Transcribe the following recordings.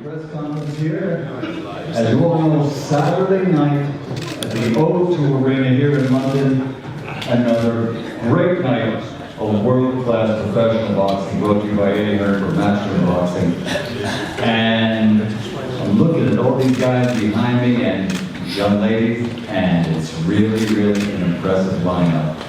press conference here. As you all know, Saturday night at the O2 Arena here in London, another great night of world-class professional boxing brought to you by Eddie Hearn for Master of Boxing. And I'm looking at all these guys behind me and young ladies, and it's really, really an impressive lineup.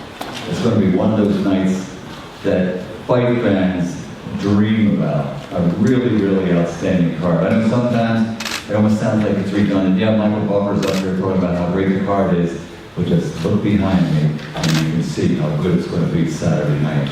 It's going to be one of those nights that fight fans dream about. A really, really outstanding card. I know sometimes it almost sounds like it's redundant. Yeah, Michael Buffer's up there talking about how great the card is, but just look behind me and you can see how good it's going to be Saturday night.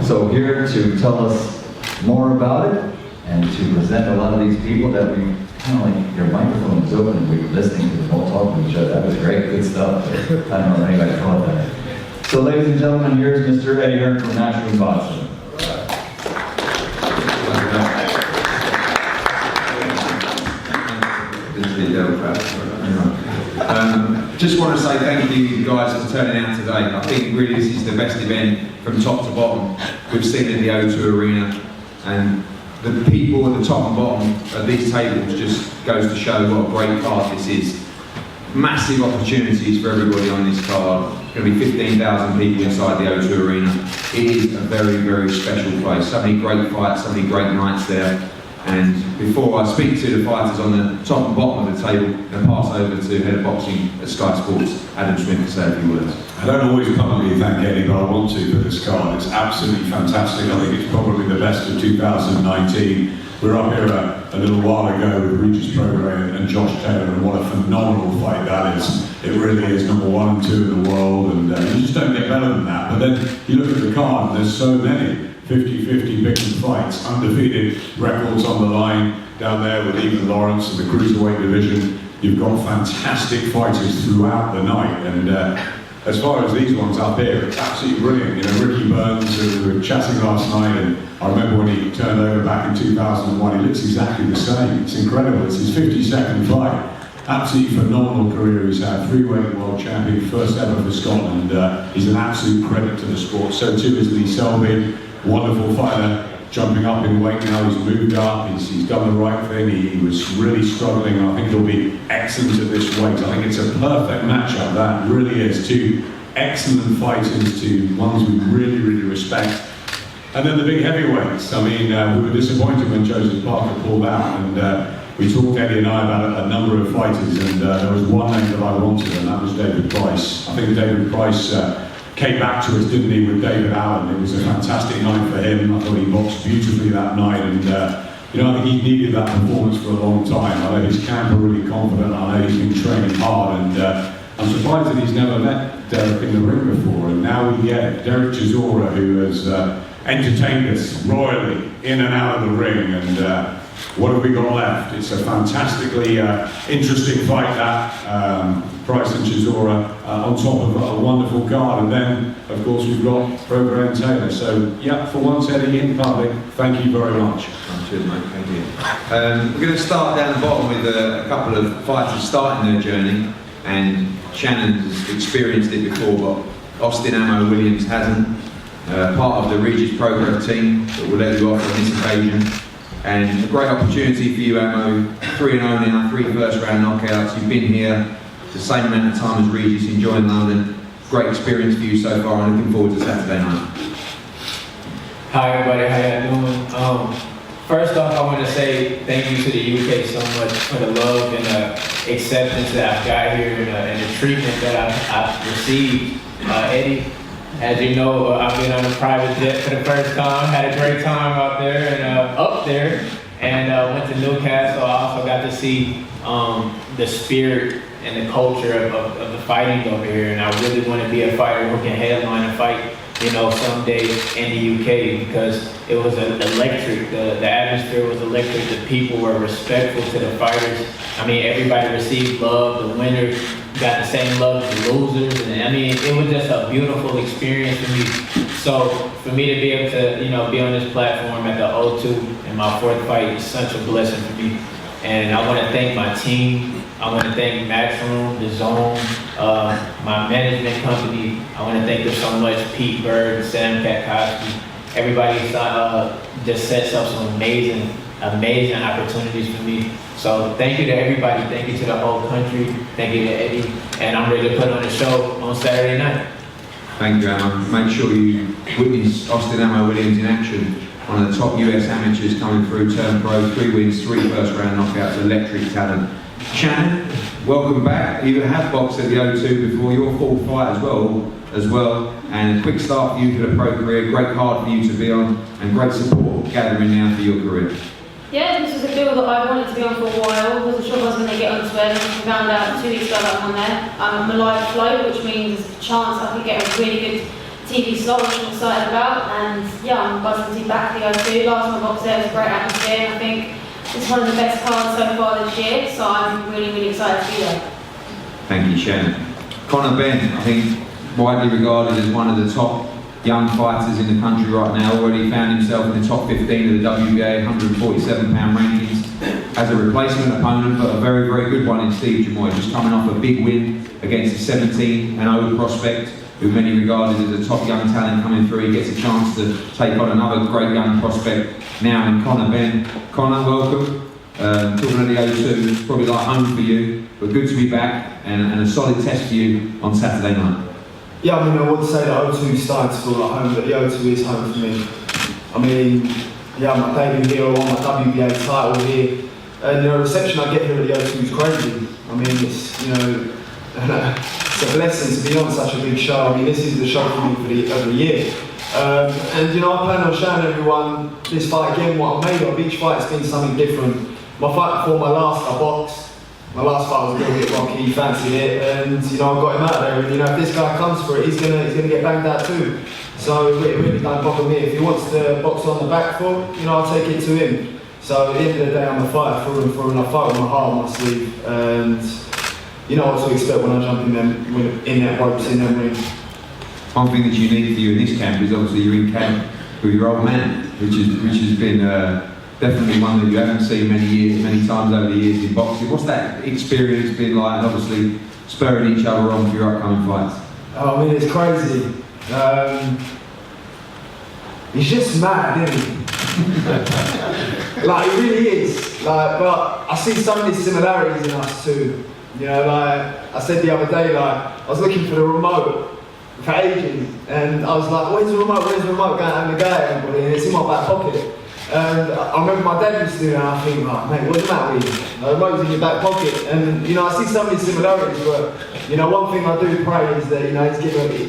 So here to tell us more about it and to present a lot of these people that we kind of like, your microphone is open and we're listening to them all talking to each other. That was great, good stuff. I don't know if anybody caught that. So ladies and gentlemen, here's Mr. Eddie Hearn from National Boxing. Just want to say thank you guys for turning out today. I think really this is the best event from top to bottom we've seen in the O2 Arena, and the people at the top and bottom of these tables just goes to show what a great card this is. Massive opportunities for everybody on this card. Going to be 15,000 people inside the O2 Arena. It is a very, very special place. So many great fights, so many great nights there. And before I speak to the fighters on the top and bottom of the table, I'm going to pass over to Head of Boxing at Sky Sports, Adam Smith, to say a few words. I don't always publicly thank Eddie, but I want to for this card. It's absolutely fantastic. I think it's probably the best of 2019. We were up here a little while ago with Regis, Prograis and Josh Taylor, and what a phenomenal fight that is. It really is number 1 and 2 in the world, and you just don't get better than that. But then you look at the card, and there's so many 50-50 big fights, undefeated records on the line down there with even Lawrence and the cruiserweight division. You've got fantastic fighters throughout the night, and as far as these ones up here, it's absolutely brilliant. You know, Ricky Burns, we were chatting last night, and I remember when he turned over back in 2001, he looks exactly the same. It's incredible. It's his 52nd fight. Absolutely phenomenal career he's had. 3-weight world champion, first ever for Scotland. He's an absolute credit to the sport. So too is Lee Selby, wonderful fighter, jumping up in weight now. He's moved up. He's done the right thing. He was really struggling. I think he'll be excellent at this weight. I think it's a perfect matchup. That really is. Two excellent fighters, two ones we really, really respect. And then the big heavyweights. I mean, we were disappointed when Joseph Parker pulled out, and we talked, Eddie and I, about a number of fighters, and there was one name that I wanted, and that was David Price. I think David Price came back to us, didn't he, with David Allen. It was a fantastic night for him. I thought he boxed beautifully that night, and you know, I think he needed that performance for a long time. I know his camp are really confident. I know he's been training hard, and I'm surprised that he's never met Derek in the ring before. And now we get Derek Chisora, who has entertained us royally in and out of the ring, and what have we got left? It's a fantastically interesting fight, that Price and Chisora on top of a wonderful card. And then, of course, we've got Prograis and Taylor. So, yeah, for once, Eddie, in public, thank you very much. Cheers, mate. Thank you. We're going to start down the bottom with a couple of fighters starting their journey, and Shannon's experienced it before, but Austin Ammo Williams hasn't. Part of the Regis Prograis team that will let you off on this occasion. And a great opportunity for you, Ammo. 3-0 now, 3 first-round knockouts. You've been here the same amount of time as Regis, enjoying London. Great experience for you so far, and looking forward to Saturday night. Hi everybody, how y'all doing? First off, I want to say thank you to the UK so much for the love and acceptance that I've got here, and the treatment that I've received. Eddie, as you know, I've been on a private jet for the first time, had a great time out there and up there, and went to Newcastle. I also got to see the spirit and the culture of the fighting over here, and I really want to be a fighter who can headline a fight, you know, someday in the UK, because it was electric. The atmosphere was electric. The people were respectful to the fighters. I mean, everybody received love. The winners got the same love as the losers, and I mean, it was just a beautiful experience for me. So for me to be able to, you know, be on this platform at the O2 in my 4th fight is such a blessing for me. And I want to thank my team. I want to thank Matchroom, The Zone, my management company. I want to thank them so much, Pete Bird, Sam Katkowski. Everybody just sets up some amazing amazing opportunities for me. So thank you to everybody. Thank you to the whole country. Thank you to Eddie. And I'm ready to put on a show on Saturday night. Thank you, Emma. Make sure you witness Austin Ammo Williams in action. One of the top US amateurs coming through, turned pro, 3 wins, 3 first round knockouts, electric talent. Shannon, welcome back. You have boxed at the O2 before, your fourth fight as well, and a quick start for you for the pro career, great card for you to be on, and great support gathering now for your career. Yeah, this was a bill that I wanted to be on for a while. Wasn't sure if I was going to get onto it. I found out 2 weeks ago that I'm on there. I'm a live flow, which means there's a chance I could get a really good TV slot, which I'm excited about. And yeah, I'm buzzing to be back at the O2. Last time I boxed there was a great atmosphere. I think it's one of the best cards so far this year, so I'm really excited to be there. Thank you, Shannon. Conor Benn, I think widely regarded as one of the top young fighters in the country right now, already found himself in the top 15 of the WBA 147-pound rankings as a replacement opponent, but a very good one in Steve Jamoy, just coming off a big win against a 17-0 prospect, who many regarded as a top young talent coming through. He gets a chance to take on another great young prospect now in Conor Benn. Conor, welcome. Talking of the O2, it's probably like home for you, but good to be back and a solid test for you on Saturday night. Yeah, I mean, I would say that O2 is starting to feel like home, but the O2 is home for me. I mean, yeah, my debut here, I won my WBA title here, and the reception I get here at the O2 is crazy. I mean, it's, it's a blessing to be on such a big show. I mean, this is the show for me for the year. And I plan on showing everyone this fight again, what I made of. Each fight's been something different. My fight before my last, I boxed. My last fight was a little bit rocky, he fancied it, and I got him out there. And if this guy comes for it, he's gonna get banged out too. So it really don't bother me. If he wants to box on the back foot, I'll take it to him. So at the end of the day, I'm a fighter through and I fight with my heart on my sleeve. And you know what to expect when I jump in that ropes in them ring. One thing that's unique for you in this camp is obviously you're in camp with your old man, which has been definitely one that you haven't seen many times over the years in boxing. What's that experience been like, and obviously spurring each other on for your upcoming fights? Oh, I mean, it's crazy. He's just mad, isn't he? Like, he really is. But I see so many similarities in us too. I said the other day, I was looking for the remote for ages, and I was like, where's the remote, going to have the guy, everybody, and it's in my back pocket. And I remember my dad used to do that, and I think, mate, what's the matter with you? The remote's in your back pocket. And, I see so many similarities, but, one thing I do pray is that,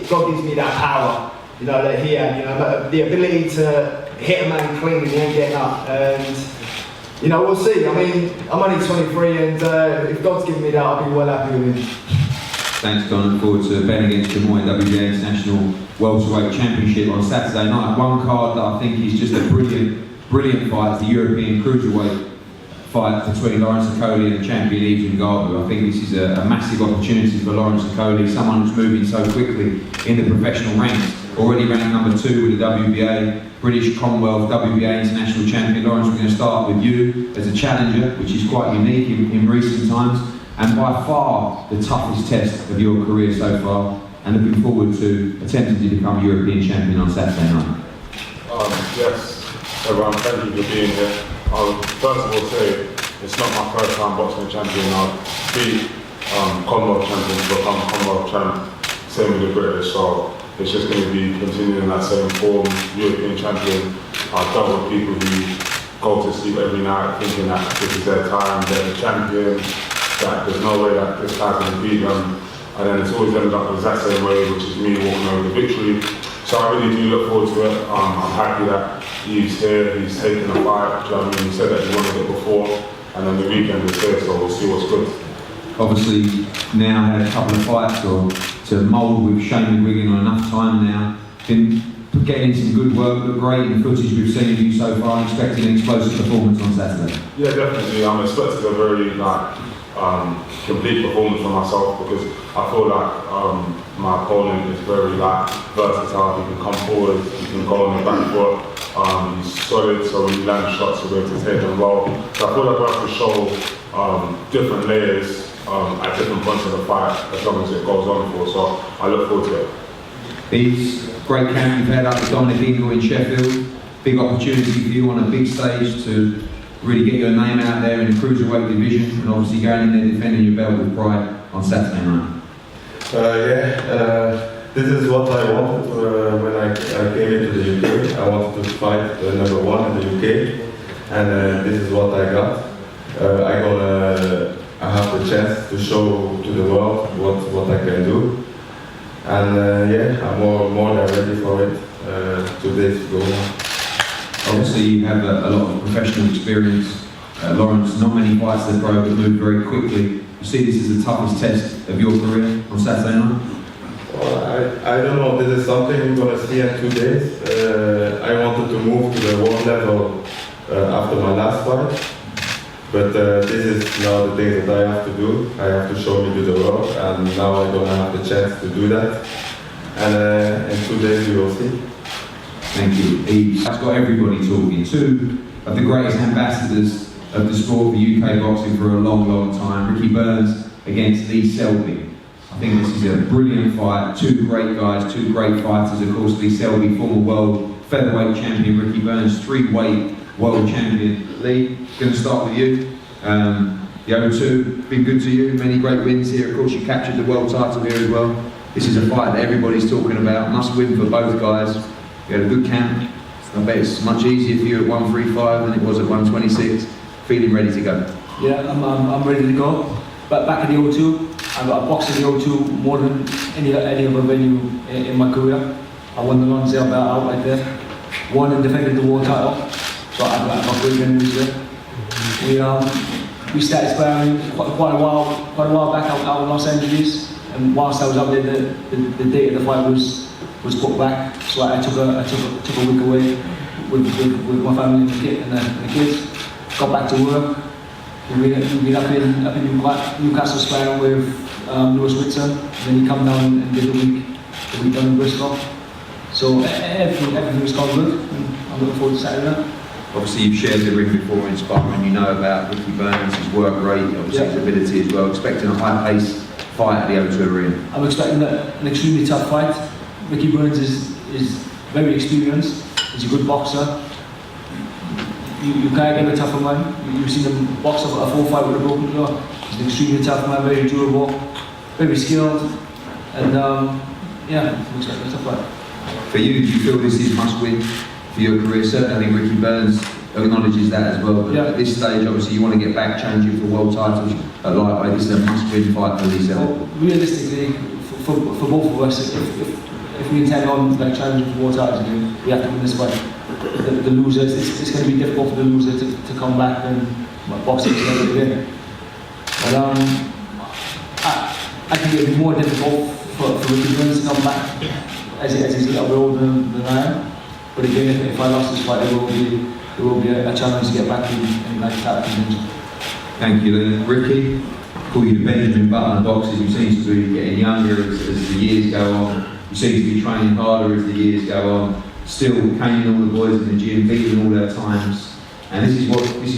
God gives me that power, that he had, the ability to hit a man clean and he ain't getting up. And, we'll see. I mean, I'm only 23, and if God's given me that, I'll be well happy with him. Thanks, Don. Look forward to Ben against Jamoy, WBA International Welterweight Championship on Saturday night. One card that I think is just a brilliant fight, the European Cruiserweight fight between Lawrence Okoli and champion Yves Ngannou. I think this is a massive opportunity for Lawrence Okoli, someone who's moving so quickly in the professional ranks. Already ranked number 2 with the WBA, British Commonwealth WBA International Champion. Lawrence, we're going to start with you as a challenger, which is quite unique in recent times, and by far the toughest test of your career so far, and looking forward to attempting to become European champion on Saturday night. Yes. Everyone, thank you for being here. I'll first of all say it's not my first time boxing champion. I've beat Commonwealth champions, become Commonwealth champ, same with the British, so it's just going to be continuing that same form, European champion. I've dealt with people who go to sleep every night thinking that this is their time, they're the champion, that there's no way that this guy's going to beat them, and then it's always ended up the exact same way, which is me walking over the victory. So I really do look forward to it. I'm happy that he's here, he's taking the fight. He said that he wanted it before, and then the weekend is here, so we'll see what's good. Obviously, now had a couple of fights to mould with Shane McGuigan on enough time now. Been getting some good work, look great in the footage we've seen of you so far. Expecting an explosive performance on Saturday. Yeah, definitely. I'm expecting a very complete performance for myself, because I feel like my opponent is very versatile. He can come forward, he can go on the back foot. He's solid, so when he lands shots, we're going to take them well. So I feel like I have to show different layers at different points of the fight as long as it goes on for. So I look forward to it. These great camp you've had up with Dominic Ingle in Sheffield. Big opportunity for you on a big stage to really get your name out there in the cruiserweight division, and obviously going in there defending your belt with pride on Saturday night? This is what I wanted when I came into the UK. I wanted to fight number 1 in the UK, and this is what I got. I have the chance to show to the world what I can do, and I'm more than ready for it. 2 days to go. Obviously, you have a lot of professional experience. Lawrence, not many fights in the pro, but moved very quickly. You see this as the toughest test of your career on Saturday night? Well, I don't know. This is something we're going to see in 2 days. I wanted to move to the world level after my last fight, but this is now the thing that I have to do. I have to show me to the world, and now I'm going to have the chance to do that. And in 2 days we will see. Thank you. That's got everybody talking. 2 of the greatest ambassadors of the sport for UK boxing for a long, long time. Ricky Burns against Lee Selby. I think this is a brilliant fight. 2 great guys, 2 great fighters. Of course, Lee Selby, former world featherweight champion. Ricky Burns, 3-weight world champion. Lee, going to start with you. The O2, been good to you. Many great wins here. Of course, you captured the world title here as well. This is a fight that everybody's talking about. Must win for both guys. You had a good camp. I bet it's much easier for you at 135 than it was at 126. Feeling ready to go? Yeah, I'm ready to go. But back in the O2, I've got boxed in the O2 more than any other venue in my career. I won the Lonsdale belt out right there. Won and defended the world title. So I've got great memories there. We started sparring quite a while back out in Los Angeles. And whilst I was out there, the date of the fight was put back. So I took a week away with my family and the kids. Got back to work. We've been up in Newcastle sparring with Lewis Whitson. Then he come down and did the week down in Bristol. So everything was gone good. I'm looking forward to Saturday night. Obviously, you've shared the ring before in sparring. You know about Ricky Burns, his work rate, obviously his ability as well. Expecting a high-paced fight at the O2 Arena. I'm expecting an extremely tough fight. Ricky Burns is very experienced. He's a good boxer. You can't get a tougher man. You've seen him box a 4-fight with a broken jaw. He's an extremely tough man, very durable, very skilled, and I'm expecting a tough fight. For you, do you feel this is must-win for your career? Certainly, I think Ricky Burns acknowledges that as well. But at this stage, obviously, you want to get back challenging for world titles at lightweight. This is a must-win fight for Lee Selby. Well, realistically, for both of us, if we intend on challenging for world titles again, we have to win this fight. The loser, it's going to be difficult for the loser to come back and box together again. But I think it would be more difficult for Ricky Burns to come back as he's a little bit older than I am. But again, if I lost this fight, it will be a challenge to get back in title contention. Thank you, Lee. Ricky, call you the Benjamin Button of boxing. You seem to be getting younger as the years go on. You seem to be training harder as the years go on. Still caning all the boys in the gym, beating all their times. And this is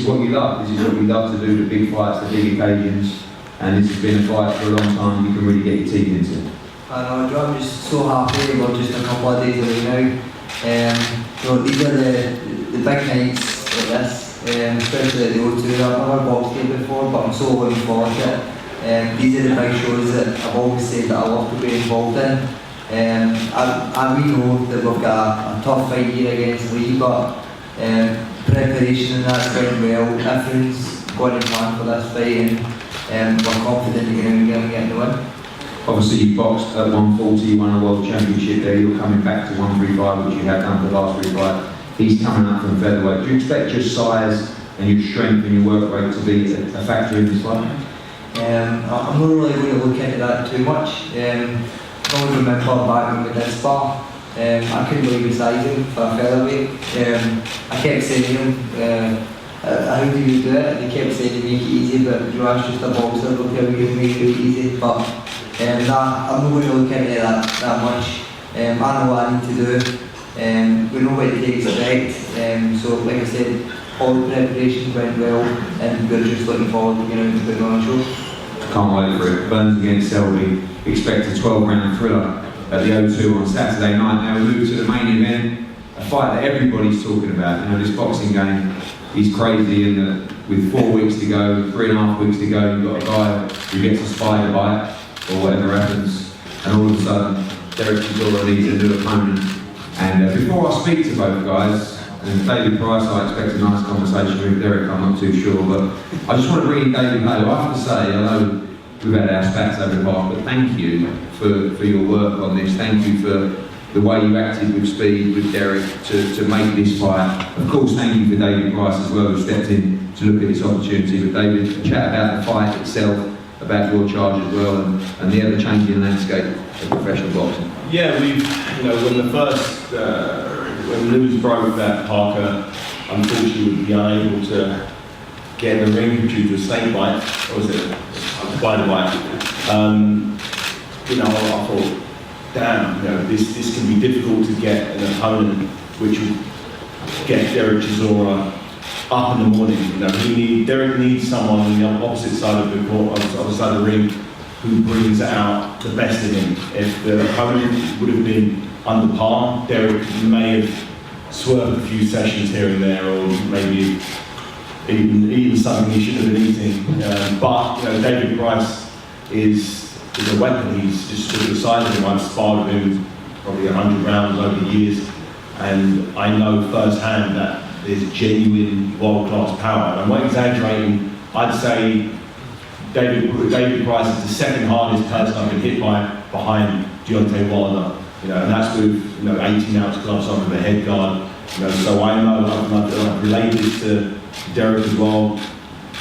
what you love. This is what we love to do, the big fights, the big occasions. And this has been a fight for a long time you can really get your teeth into. I know, I'm just so happy we're just a couple of days away now. These are the big nights like this, especially at the O2. I've never boxed here before, but I'm so looking forward to it. These are the big shows that I've always said that I love to be involved in. And we know that we've got a tough fight here against Lee, but preparation and that's going well. Everything's going to plan for this fight, and we're confident that we're going to get the win. Obviously, you boxed at 140, you won a world championship there. You're coming back to 135, which you have done for the last 3 fights. He's coming up from featherweight. Do you expect your size and your strength and your work rate to be a factor in this fight? I'm not really going to look into that too much. I always remember back when we did spar, I couldn't believe his sizing for a featherweight. I kept saying to him, how do you do it? And he kept saying to make it easy, but Josh just a boxer, look how you make it easy. But I'm not going to look into that much. I know what I need to do. We know what it takes to expect. So like I said, all the preparations went well, and we're just looking forward to getting out and putting on a show. Can't wait for it. Burns against Selby. Expect a 12-round thriller at the O2 on Saturday night. Now we move to the main event, a fight that everybody's talking about. You know, this boxing game he's crazy in that with 4 weeks to go, 3.5 weeks to go, you've got a guy who gets a spider bite or whatever happens, and all of a sudden Derek Chisora needs a new opponent. And before I speak to both guys, and David Price, I expect a nice conversation with Derek, I'm not too sure, but I just want to bring in David Hale. I have to say, I know we've had our spats over the past, but thank you for your work on this. Thank you for the way you acted with speed, with Derek, to make this fight. Of course, thank you for David Price as well, who stepped in to look at this opportunity. But David, chat about the fight itself, about your charge as well, and the ever-changing landscape of professional boxing. Yeah, when news broke that Parker unfortunately would be unable to get in the ring due to a snake bite, or was it a spider bite? I thought, damn, this can be difficult to get an opponent which will get Derek Chisora up in the morning. Derek needs someone on the opposite side of the court, other side of the ring, who brings out the best in him. If the opponent would have been under par, Derek may have swerved a few sessions here and there, or maybe even something he shouldn't have been eating. But David Price is a weapon. He's just stood beside him. I've sparred with him probably 100 rounds over the years, and I know firsthand that there's genuine world-class power. And I'm not exaggerating. I'd say David Price is the second hardest person I've been hit by behind Deontay Wilder. And that's with 18-ounce gloves on with a head guard. So I know I've related this to Derek as well.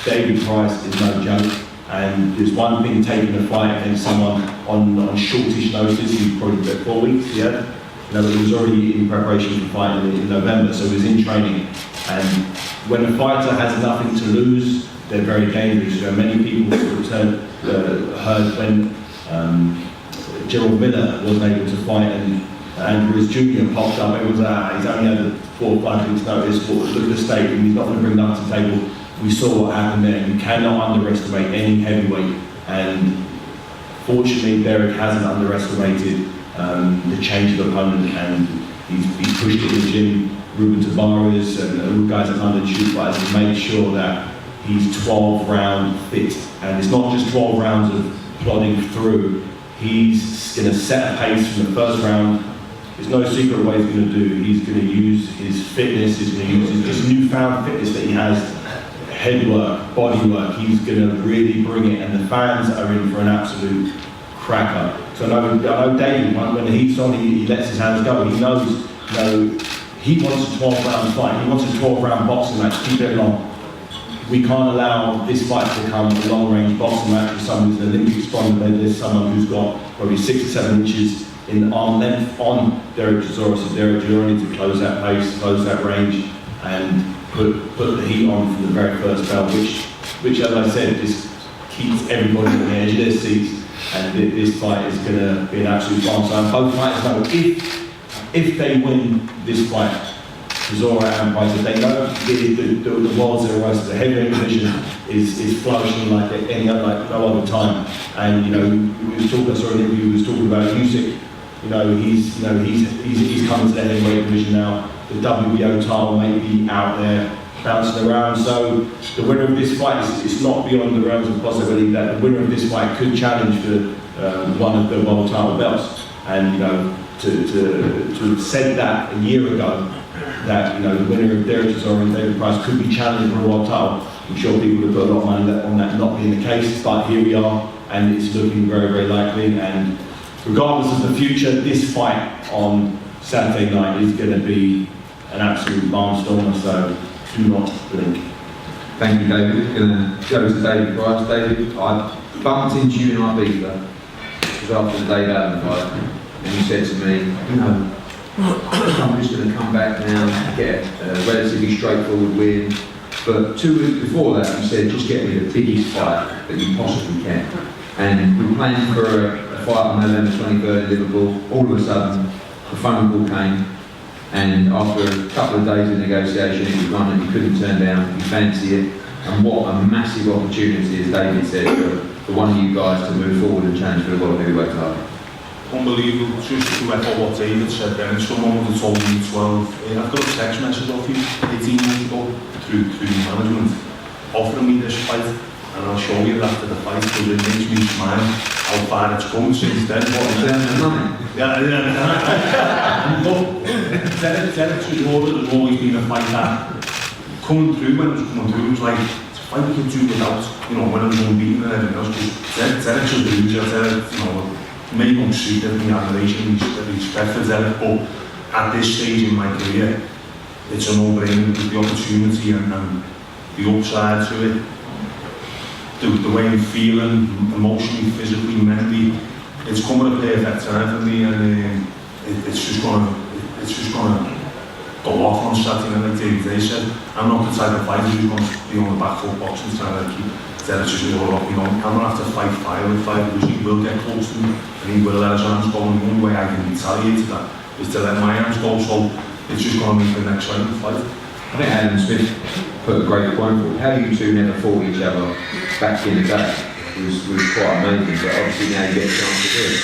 David Price is no joke, and there's one thing taking a fight against someone on shortish notice. He's probably about 4 weeks. He was already in preparation for fighting in November, so he was in training. And when a fighter has nothing to lose, they're very dangerous. Many people heard when Gerald Miller wasn't able to fight and Andrews Jr. popped up. It was he's only had 4 or 5 weeks notice. Look at the state, and he's not going to bring that to the table. We saw what happened there. You cannot underestimate any heavyweight, and fortunately Derek hasn't underestimated the change of opponent, and he's pushed it in the gym. Ruben Tavares and all guys at London shoot fighters have made sure that he's 12-round fit, and it's not just 12 rounds of plodding through. He's going to set a pace from the first round. There's no secret what he's going to do. He's going to use his fitness, he's going to use his newfound fitness that he has, head work, body work. He's going to really bring it, and the fans are in for an absolute cracker. So I know David, when he's on, he lets his hands go. He knows, he wants a 12-round fight. He wants a 12-round boxing match, keep it long. We can't allow this fight to become a long-range boxing match with someone who's an Olympic strong medalist, someone who's got probably 6 or 7 inches in arm length on Derek Chisora. So Derek Chisora needs to close that pace, close that range, and put the heat on from the very first bell, which as I said, just keeps everybody on the edge of their seats. And this fight is going to be an absolute bomb. So both fighters know if they win this fight, Chisora and Price, if they know the world's their race, the heavyweight division is flourishing like no other time. And we was talking, I saw an interview, we was talking about Usyk. He's coming to the heavyweight division now. The WBO title may be out there bouncing around. So the winner of this fight is not beyond the realms of possibility that the winner of this fight could challenge for one of the world title belts. And to have said that a year ago, that the winner of Derek Chisora and David Price could be challenged for a world title, I'm sure people would have put a lot of money on that not being the case. But here we are, and it's looking very, very likely. And regardless of the future, this fight on Saturday night is going to be an absolute barnstormer. So do not blink. Thank you, David. Going to go to David Price. David, I bumped into you in Ibiza. It was after the Dave Allen fight, and you said to me, I'm just going to come back now and get a relatively straightforward win. But 2 weeks before that, you said, just get me the biggest fight that you possibly can. And we planned for a fight on November 23rd in Liverpool. All of a sudden, the phone call came, and after a couple of days of negotiation, it was one that you couldn't turn down. You fancy it, and what a massive opportunity, as David said, for one of you guys to move forward and challenge for the world heavyweight title. unbelievable. Just to echo what David said then, if someone would have told me 12, I've got a text message off you 18 years ago through management offering me this fight, and I'll show you after the fight because it makes me smile how far it's come since then. Derek Chisora has always been a fight that coming through when it was coming through, it was like it's a fight we could do without, you know, when I was unbeaten and everything else. Derek's a loser, Derek, you know, maybe don't see the admiration, respect for Derek, but at this stage in my career, it's a no-brainer with the opportunity and the upside to it, the way I'm feeling, emotionally, physically, mentally. It's come at a perfect time for me, and it's just gonna go off on Saturday night. Like David said, I'm not the type of fighter who's going to be on the back foot boxing trying to keep Derek Chisora up. You know, I'm gonna have to fight fire with fire because he will get close to me and he will let his hands go. And the only way I can retaliate to that is to let my hands go. So it's just going to make the next round fight. I think Adam Smith put a great point forward. How you two never fought each other back in the day was quite amazing, but obviously now you get a chance to do it.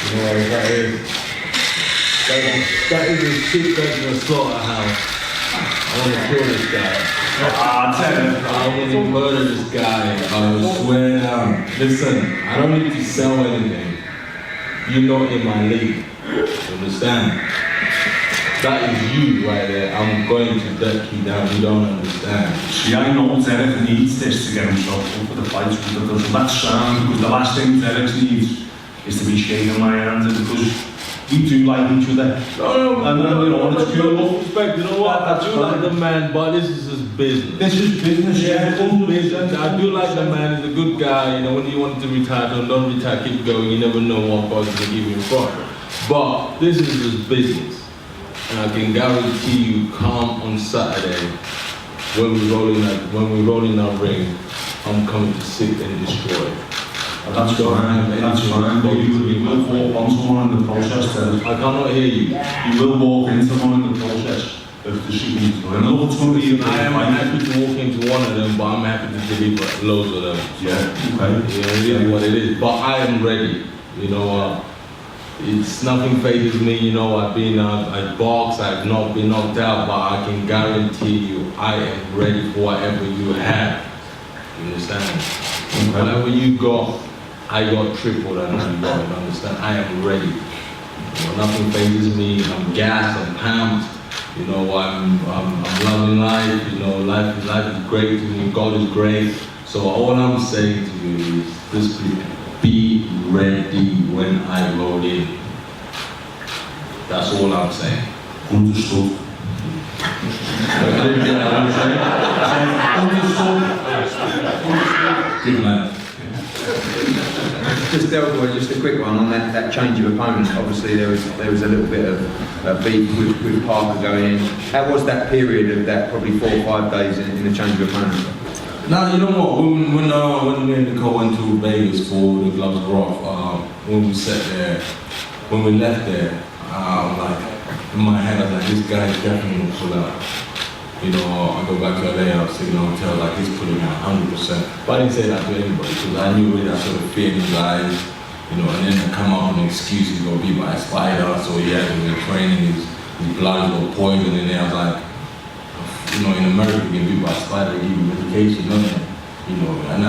You know what that is? That is a shit back in a slaughterhouse. I want to kill this guy. I want to murder this guy. I swear down. Listen, I don't need to sell anything. You're not in my league. You understand? That is you right there. I'm going to duck you down. You don't understand. See, I know Derek needs this to get himself up for the fights because that's sound, because the last thing Derek needs is to be shaking my hands because we do like each other. No, it's cool. Respect, you know what? I do like the man, but this is his business. This is business, yeah. It's business. I do like the man. He's a good guy. You know, when you want to retire, don't retire. Keep going. You never know what God is going to give you in front. But this is his business. And I can guarantee you, come on Saturday, when we roll in our ring, I'm coming to sit and destroy. That's fine. But you will walk on someone in the process. I cannot hear you. You will walk into someone in the process of the shooting. I know it's going to be. I am happy to walk into one of them, but I'm happy to deliver loads of them. Yeah. Okay. Yeah, it is what it is. But I am ready. You know. It's nothing phases me, you know. I box, I've not been knocked out, but I can guarantee you I am ready for whatever you have. You understand? Whatever you got, I got triple than you got, you understand? I am ready. You know, nothing phases me, I'm gassed, I'm pumped, you know, I'm loving life, you know, life is great to me, God is great. So all I'm saying to you is this, be ready when I roll in. That's all I'm saying. Understood. Good man. Just a quick one on that change of opponent. Obviously there was a little bit of beef with Parker going in. How was that period of that probably 4 or 5 days in the change of opponent? Now, you know what, when me and Nicole went to Vegas for the gloves were off, when we sat there, when we left there, like, in my head, I was like, this guy is definitely going to pull out. You know, I go back to LA, I was sitting in the hotel, like, he's pulling out 100%. But I didn't say that to anybody, because I knew really I sort of feared his eyes, you know, and then to come up with an excuse, he's going to be by a spider, so he had been training, his blood is going to poison in there. I was like, you know, in America, you get beat by a spider, give you medication, you know, and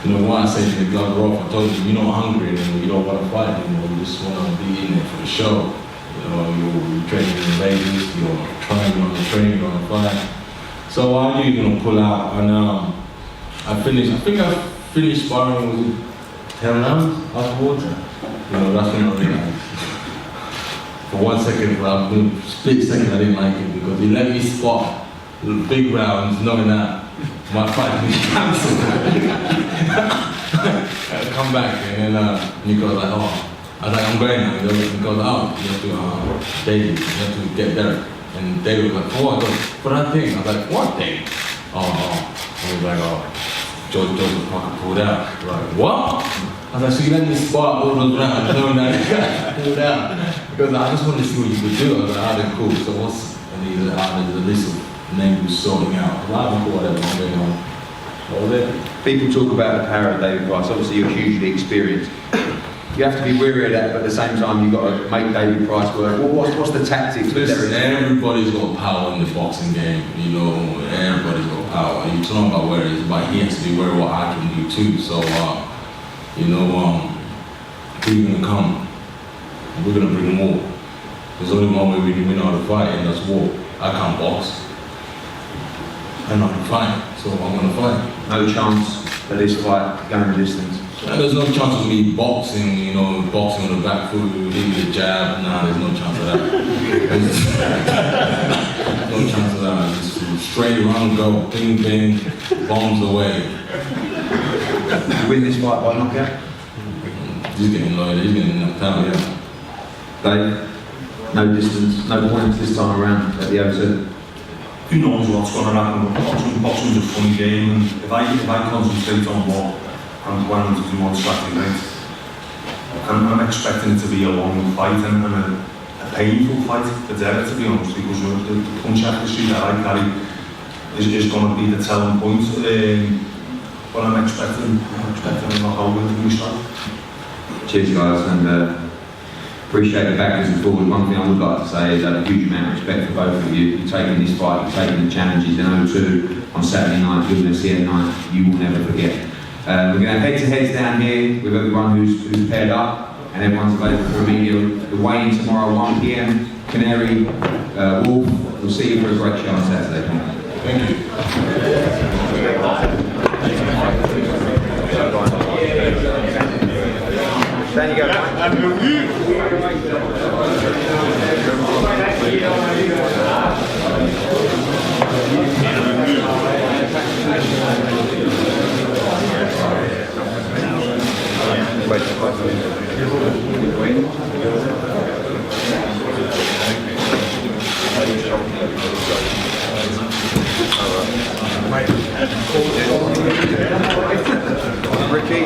you know, when I say to the glove off, I told you, you're not hungry anymore, you don't want to fight anymore, you just want to be in there for the show. You know, you're training in Vegas, you're trying on the training, on the fight. So I knew you were going to pull out, and I think I finished sparring with 10 rounds afterwards. You know, that's when I realized. For 1 second, for a split second, I didn't like it because he let me spot big rounds, knowing that my fight was cancelled. I come back and he goes like, oh, I was like, I'm going now. He goes, oh, you have to, David, you have to get there. And David was like, for what? I go, for that thing. I was like, what thing? Oh. And he was like, oh, Joseph Parker pulled out. Like, what? I was like, so you let me spot all those rounds, knowing that pulled out. Because I just wanted to see what you could do. I was like, ah, then cool. So what's, and he's like, ah, there's a list of name was sorting out. Well, I don't know whatever I'm going on. All day. People talk about the power of David Price. Obviously, you're hugely experienced. You have to be wary of that, but at the same time, you've got to make David Price work. What's the tactics? Listen, everybody's got power in the boxing game. You know, everybody's got power. You're talking about where it's but he has to be aware of what I can do too. So, you know, we're gonna come. We're gonna bring more. There's only one way we can win out of fight, and that's war. I can't box. I'm not gonna fight, so I'm gonna fight. No chance that this fight going the distance. And there's no chance of me boxing, you know, boxing on the back foot, leaving the jab. Nah, there's no chance of that. No chance of that. Just straight around, go, bing, bing, bombs away. You win this fight by knockout? He's getting loaded, he's getting knocked out, yeah. Dave, no distance, no points this time around at the O2. Who knows what's going to happen, but boxing's a funny game, and if I concentrate on what I'm planning to do on Saturday night, I'm expecting it to be a long fight and a painful fight for Derek, to be honest, because the punch accuracy that I carry is going to be the telling point. But I'm expecting a knockout win from the start. Cheers, guys, and appreciate the backers and forward. One thing I would like to say is I have a huge amount of respect for both of you. You're taking this fight, you're taking the challenges in O2 on Saturday night, you're going to see at night, you will never forget. We're going to have head-to-heads down here with everyone who's paired up, and everyone's available for a media. The weigh-in tomorrow, 1 p.m. Canary, Wolf. We'll see you for a great show on Saturday. Thank you. There you go. Ricky,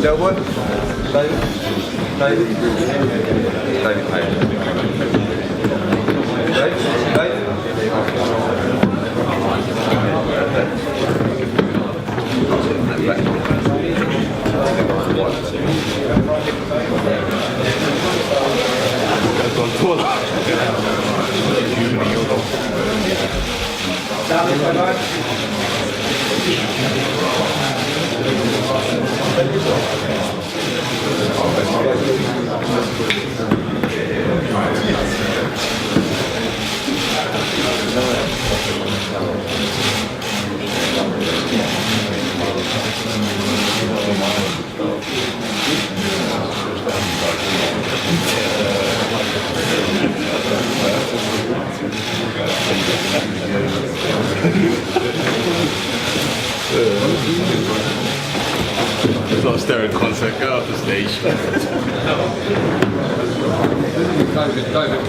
Delwood? David? David? David Payne. Dave? Dave? It's not staring concept, get off the stage. David.